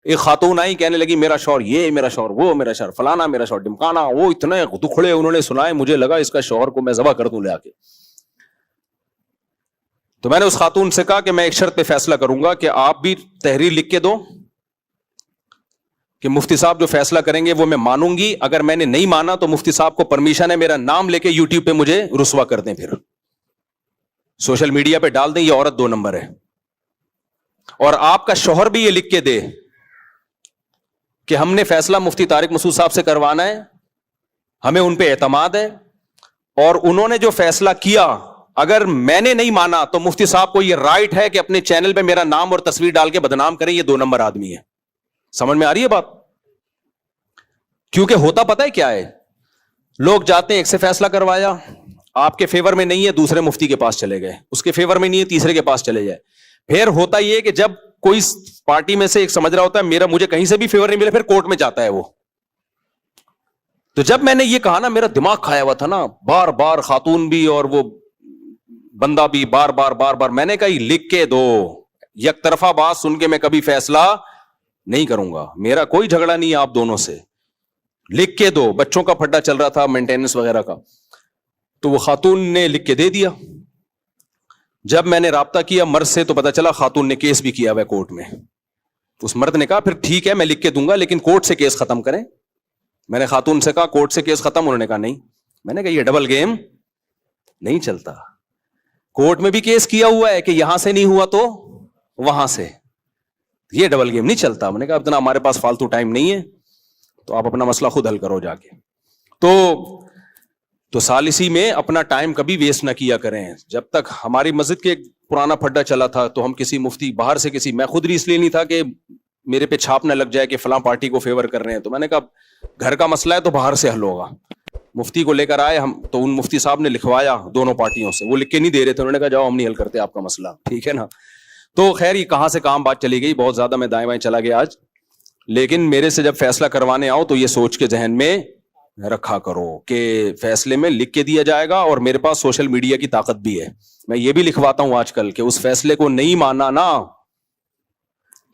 ایک خاتون آئی کہنے لگی میرا شوہر یہ، میرا شوہر وہ، میرا شوہر فلانا، میرا شوہر ڈمکانا، وہ اتنے دکھڑے انہوں نے سنائے، مجھے لگا اس کا شوہر کو میں ذبح کر دوں لے آ کے. تو میں نے اس خاتون سے کہا کہ میں ایک شرط پہ فیصلہ کروں گا کہ آپ بھی تحریر لکھ کے دو کہ مفتی صاحب جو فیصلہ کریں گے وہ میں مانوں گی، اگر میں نے نہیں مانا تو مفتی صاحب کو پرمیشن ہے میرا نام لے کے یوٹیوب پہ مجھے رسوا کر دیں، پھر سوشل میڈیا پہ ڈال دیں یہ عورت 2 نمبر ہے. اور آپ کا شوہر بھی یہ لکھ کے دے کہ ہم نے فیصلہ مفتی طارق مسعود صاحب سے کروانا ہے، ہمیں ان پہ اعتماد ہے، اور انہوں نے جو فیصلہ کیا اگر میں نے نہیں مانا تو مفتی صاحب کو یہ رائٹ ہے کہ اپنے چینل پہ میرا نام اور تصویر ڈال کے بدنام کریں، یہ 2 نمبر آدمی ہے. سمجھ میں آ رہی ہے بات؟ کیونکہ ہوتا پتہ ہے کیا ہے، لوگ جاتے ہیں ایک سے فیصلہ کروایا، آپ کے فیور میں نہیں ہے دوسرے مفتی کے پاس چلے گئے، اس کے فیور میں نہیں ہے تیسرے کے پاس چلے جائے. پھر ہوتا یہ کہ جب کوئی پارٹی میں سے ایک سمجھ رہا ہوتا ہے مجھے کہیں سے بھی فیور نہیں ملے، پھر کورٹ میں جاتا ہے وہ. تو جب میں نے یہ کہا نا میرا دماغ کھایا ہوا تھا نا، بار بار خاتون بھی اور وہ بندہ بھی بار بار میں نے کہا یہ لکھ کے دو، یک طرفہ بات سن کے میں کبھی فیصلہ نہیں کروں گا، میرا کوئی جھگڑا نہیں ہے آپ دونوں سے، لکھ کے دو. بچوں کا پھڈا چل رہا تھا مینٹیننس وغیرہ کا، تو وہ خاتون نے لکھ کے دے دیا. جب میں نے رابطہ کیا مرد سے تو پتا چلا خاتون نے کیس بھی کیا ہوا ہے کورٹ میں. اس مرد نے کہا پھر ٹھیک ہے میں لکھ کے دوں گا لیکن کورٹ سے کیس ختم کریں. میں نے خاتون سے کہا کورٹ سے کیس ختم، انہوں نے کہا نہیں. میں نے کہا یہ ڈبل گیم نہیں چلتا، کورٹ میں بھی کیس کیا ہوا ہے کہ یہاں سے نہیں ہوا تو وہاں سے، یہ ڈبل گیم نہیں چلتا. میں نے کہا اتنا ہمارے پاس فالتو ٹائم نہیں ہے، تو آپ اپنا مسئلہ خود حل کرو جا کے. تو ثالثی میں اپنا ٹائم کبھی ویسٹ نہ کیا کریں. جب تک ہماری مسجد کے ایک پرانا پھڈا چلا تھا تو ہم کسی مفتی باہر سے میں خود بھی اس لیے نہیں تھا کہ میرے پہ چھاپ نہ لگ جائے کہ فلاں پارٹی کو فیور کر رہے ہیں، تو میں نے کہا گھر کا مسئلہ ہے تو باہر سے حل ہوگا. مفتی کو لے کر آئے ہم، تو ان مفتی صاحب نے لکھوایا دونوں پارٹیوں سے، وہ لکھ کے نہیں دے رہے تھے، انہوں نے کہا جاؤ ہم نہیں حل کرتے آپ کا مسئلہ، ٹھیک ہے نا. تو خیر یہ کہاں سے کام بات چلی گئی، بہت زیادہ میں دائیں بائیں چلا گیا آج. لیکن میرے سے جب فیصلہ کروانے آؤ تو یہ سوچ کے ذہن میں رکھا کرو کہ فیصلے میں لکھ کے دیا جائے گا، اور میرے پاس سوشل میڈیا کی طاقت بھی ہے. میں یہ بھی لکھواتا ہوں آج کل کہ اس فیصلے کو نہیں مانا نا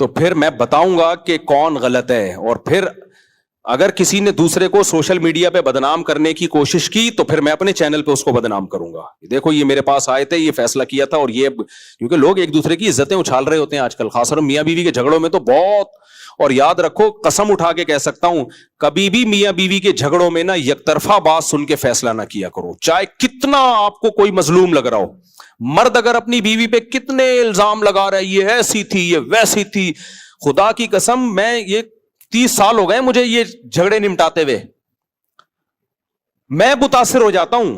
تو پھر میں بتاؤں گا کہ کون غلط ہے، اور پھر اگر کسی نے دوسرے کو سوشل میڈیا پہ بدنام کرنے کی کوشش کی تو پھر میں اپنے چینل پہ اس کو بدنام کروں گا. دیکھو یہ میرے پاس آئے تھے، یہ فیصلہ کیا تھا، اور یہ کیونکہ لوگ ایک دوسرے کی عزتیں اچھال رہے ہوتے ہیں آج کل، خاص طور میاں بیوی کے جھگڑوں میں تو بہت. اور یاد رکھو قسم اٹھا کے کہہ سکتا ہوں کبھی بھی میاں بیوی کے جھگڑوں میں نا یک طرفہ بات سن کے فیصلہ نہ کیا کرو، چاہے کتنا آپ کو کوئی مظلوم لگ رہا ہو. مرد اگر اپنی بیوی پہ کتنے الزام لگا رہا ہے یہ ایسی تھی یہ ویسی تھی، خدا کی قسم میں یہ 30 سال ہو گئے مجھے یہ جھگڑے نمٹاتے ہوئے، میں متاثر ہو جاتا ہوں.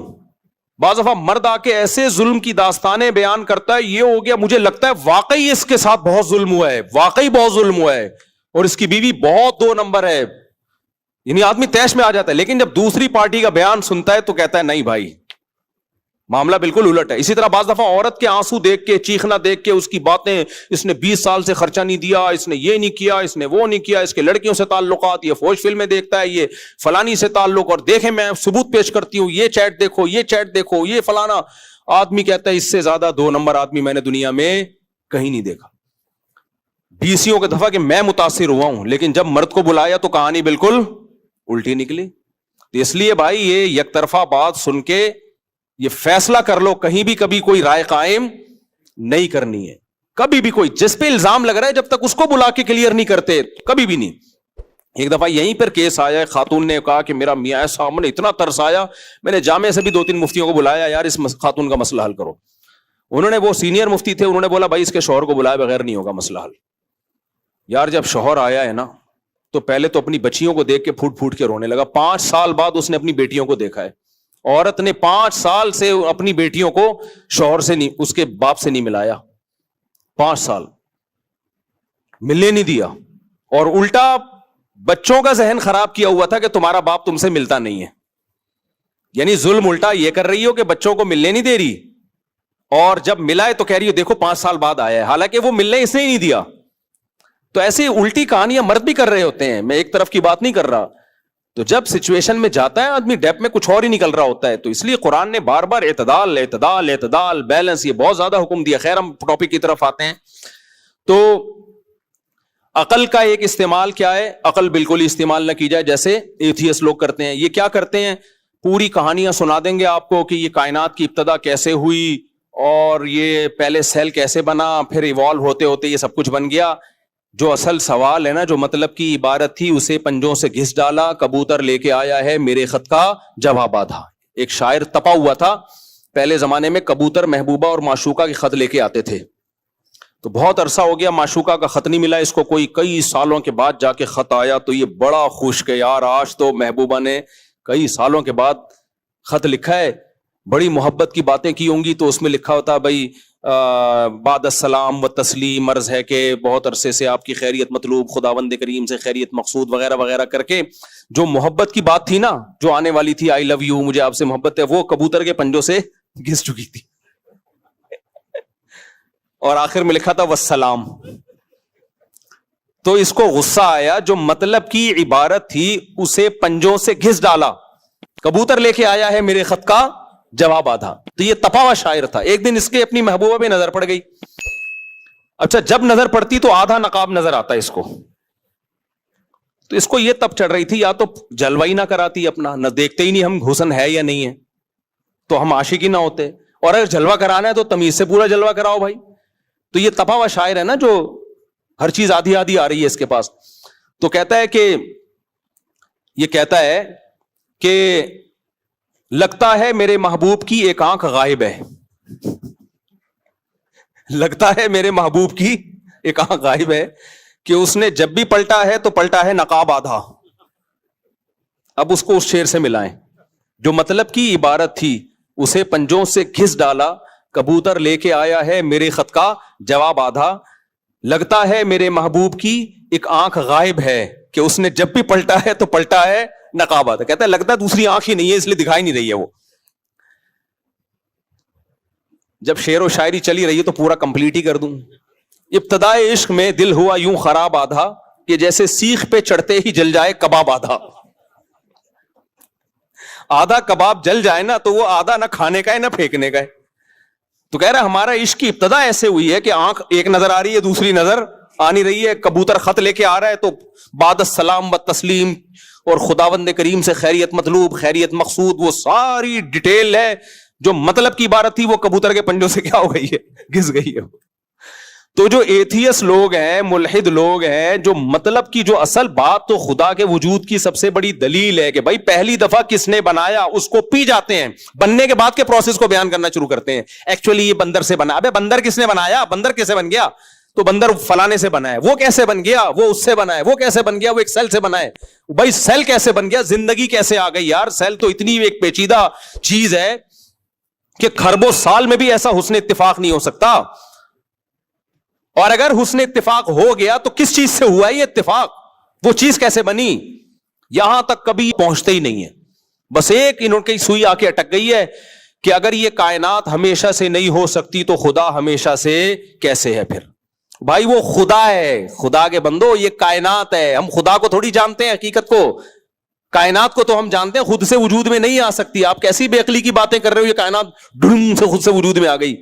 بعض دفعہ مرد آ کے ایسے ظلم کی داستانیں بیان کرتا ہے، یہ ہو گیا، مجھے لگتا ہے واقعی اس کے ساتھ بہت ظلم ہوا ہے، واقعی بہت ظلم ہوا ہے، اور اس کی بیوی بہت 2 نمبر ہے. یعنی آدمی تیش میں آ جاتا ہے. لیکن جب دوسری پارٹی کا بیان سنتا ہے تو کہتا ہے نہیں بھائی معاملہ بالکل الٹ ہے. اسی طرح بعض دفعہ عورت کے آنسو دیکھ کے، چیخنا دیکھ کے، اس کی باتیں، اس نے 20 سال سے خرچہ نہیں دیا، اس نے یہ نہیں کیا، اس نے وہ نہیں کیا، اس کے لڑکیوں سے تعلقات، یہ فوج فلمیں دیکھتا ہے، یہ فلانی سے تعلق، اور دیکھیں میں ثبوت پیش کرتی ہوں، یہ چیٹ دیکھو، یہ چیٹ دیکھو، یہ فلانا. آدمی کہتا ہے اس سے زیادہ 2 نمبر آدمی میں نے دنیا میں کہیں نہیں دیکھا. 20 کے دفعہ کہ میں متاثر ہوا ہوں، لیکن جب مرد کو بلایا تو کہانی بالکل الٹی نکلی. اس لیے بھائی یہ یک طرفہ بات سن کے یہ فیصلہ کر لو، کہیں بھی کبھی کوئی رائے قائم نہیں کرنی ہے. کبھی بھی کوئی جس پہ الزام لگ رہا ہے جب تک اس کو بلا کے کلیئر نہیں کرتے کبھی بھی نہیں. ایک دفعہ یہیں پر کیس آیا، خاتون نے کہا کہ میرا میاں ایسا، مجھے اتنا ترس آیا، میں نے جامع سے بھی 2-3 مفتیوں کو بلایا، یار اس خاتون کا مسئلہ حل کرو. انہوں نے، وہ سینئر مفتی تھے، انہوں نے بولا بھائی اس کے شوہر کو بلائے بغیر نہیں ہوگا مسئلہ حل. یار جب شوہر آیا ہے نا تو پہلے تو اپنی بچیوں کو دیکھ کے پھوٹ پھوٹ کے رونے لگا. 5 سال بعد اس نے اپنی بیٹیوں کو دیکھا ہے. عورت نے 5 سال سے اپنی بیٹیوں کو شوہر سے نہیں، اس کے باپ سے نہیں ملایا، 5 سال ملنے نہیں دیا، اور الٹا بچوں کا ذہن خراب کیا ہوا تھا کہ تمہارا باپ تم سے ملتا نہیں ہے. یعنی ظلم الٹا یہ کر رہی ہو کہ بچوں کو ملنے نہیں دے رہی، اور جب ملا ہے تو کہہ رہی ہو دیکھو 5 سال بعد آیا ہے، حالانکہ وہ ملنے اس نے ہی نہیں دیا. تو ایسی الٹی کہانیاں مرد بھی کر رہے ہوتے ہیں، میں ایک طرف کی بات نہیں کر رہا. تو جب سچویشن میں جاتا ہے آدمی ڈیپ میں کچھ اور ہی نکل رہا ہوتا ہے. تو اس لیے قرآن نے بار بار اعتدال اعتدال اعتدال، بیلنس، یہ بہت زیادہ حکم دیا. خیر ہم ٹاپک کی طرف آتے ہیں. تو عقل کا ایک استعمال کیا ہے؟ عقل بالکل ہی استعمال نہ کی جائے جیسے ایتھیسٹ لوگ کرتے ہیں. یہ کیا کرتے ہیں؟ پوری کہانیاں سنا دیں گے آپ کو کہ یہ کائنات کی ابتدا کیسے ہوئی اور یہ پہلے سیل کیسے بنا, پھر ایوالو ہوتے ہوتے یہ سب کچھ بن گیا. جو اصل سوال ہے نا, جو مطلب کی عبارت تھی, اسے پنجوں سے گھس ڈالا, کبوتر لے کے آیا ہے میرے خط کا جواب آدھا. ایک شاعر تپا ہوا تھا, پہلے زمانے میں کبوتر محبوبہ اور معشوقہ کے خط لے کے آتے تھے. تو بہت عرصہ ہو گیا معشوقہ کا خط نہیں ملا اس کو, کوئی کئی سالوں کے بعد جا کے خط آیا تو یہ بڑا خوش کہ یار آج تو محبوبہ نے کئی سالوں کے بعد خط لکھا ہے, بڑی محبت کی باتیں کی ہوں گی. تو اس میں لکھا ہوتا بھائی بعد السلام و تسلیم, عرض ہے کہ بہت عرصے سے آپ کی خیریت مطلوب, خداوند کریم سے خیریت مقصود وغیرہ وغیرہ کر کے جو محبت کی بات تھی نا, جو آنے والی تھی, آئی لو یو, مجھے آپ سے محبت ہے, وہ کبوتر کے پنجوں سے گھس چکی تھی. اور آخر میں لکھا تھا والسلام. تو اس کو غصہ آیا, جو مطلب کی عبارت تھی اسے پنجوں سے گھس ڈالا, کبوتر لے کے آیا ہے میرے خط کا جواب آدھا. تو یہ تپا ہوا شاعر تھا. ایک دن اس کے اپنی محبوبہ پہ نظر پڑ گئی. اچھا, جب نظر پڑتی تو آدھا نقاب نظر آتا اس کو. تو اس کو یہ تب چڑھ رہی تھی, یا تو جلوہ ہی نہ کراتی اپنا, نہ دیکھتے ہی نہیں ہم حسن ہے یا نہیں ہے, تو ہم عاشق ہی نہ ہوتے, اور اگر جلوہ کرانا ہے تو تمیز سے پورا جلوہ کراؤ بھائی. تو یہ تپا ہوا شاعر ہے نا, جو ہر چیز آدھی آدھی آ رہی ہے اس کے پاس. تو کہتا ہے کہ یہ کہتا ہے کہ لگتا ہے میرے محبوب کی ایک آنکھ غائب ہے, لگتا ہے میرے محبوب کی ایک آنکھ غائب ہے, کہ اس نے جب بھی پلٹا ہے تو پلٹا ہے نقاب آدھا. اب اس کو اس شعر سے ملائیں, جو مطلب کی عبارت تھی اسے پنجوں سے گھس ڈالا, کبوتر لے کے آیا ہے میرے خط کا جواب آدھا. لگتا ہے میرے محبوب کی ایک آنکھ غائب ہے, کہ اس نے جب بھی پلٹا ہے تو پلٹا ہے نقاب آدھا. کہتا ہے لگتا ہے دوسری آنکھ ہی نہیں ہے, اس لیے دکھائی نہیں رہی ہے وہ. جب شعر و شاعری چلی رہی ہے تو پورا کمپلیٹ ہی کر دوں. ابتدائے عشق میں دل ہوا یوں خراب آدھا, کہ جیسے سیخ پہ چڑھتے ہی جل جائے کباب آدھا. آدھا کباب جل جائے نا تو وہ آدھا نہ کھانے کا ہے نہ پھینکنے کا ہے. تو کہہ رہا ہمارا عشق کی ابتدا ایسے ہوئی ہے کہ آنکھ ایک نظر آ رہی ہے, دوسری نظر آ نہیں رہی ہے. کبوتر خط لے کے آ رہا ہے تو بعد السلام و تسلیم اور خداوند کریم سے خیریت مطلوب, خیریت مقصود, وہ ساری ڈیٹیل ہے. جو مطلب کی عبارت تھی وہ کبوتر کے پنجوں سے کیا ہو گئی ہے, گھس گئی ہے. تو جو ایتھیس لوگ ہیں, ملحد لوگ ہیں, جو مطلب کی جو اصل بات تو خدا کے وجود کی سب سے بڑی دلیل ہے کہ بھائی پہلی دفعہ کس نے بنایا, اس کو پی جاتے ہیں, بننے کے بعد کے پروسیس کو بیان کرنا شروع کرتے ہیں. ایکچولی یہ بندر سے بنا. ابے بندر کس نے بنایا, بندر کیسے بن گیا, تو بندر فلانے سے بنا ہے, وہ کیسے بن گیا, وہ اس سے بنا ہے, وہ کیسے بن گیا, وہ ایک سیل سے بنا ہے. بھائی سیل کیسے بن گیا, زندگی کیسے آ گئی یار. سیل تو اتنی ایک پیچیدہ چیز ہے کہ خربوں سال میں بھی ایسا حسن اتفاق نہیں ہو سکتا. اور اگر حسن اتفاق ہو گیا تو کس چیز سے ہوا ہے یہ اتفاق, وہ چیز کیسے بنی, یہاں تک کبھی پہنچتے ہی نہیں ہے. بس ایک انہوں کی سوئی آ کے اٹک گئی ہے کہ اگر یہ کائنات ہمیشہ سے نہیں ہو سکتی تو خدا ہمیشہ سے کیسے ہے. پھر بھائی وہ خدا ہے, خدا کے بندو یہ کائنات ہے. ہم خدا کو تھوڑی جانتے ہیں حقیقت کو, کائنات کو تو ہم جانتے ہیں, خود سے وجود میں نہیں آ سکتی. آپ کیسی بے عقلی کی باتیں کر رہے ہو, یہ کائنات ڈھم سے خود سے وجود میں آ گئی.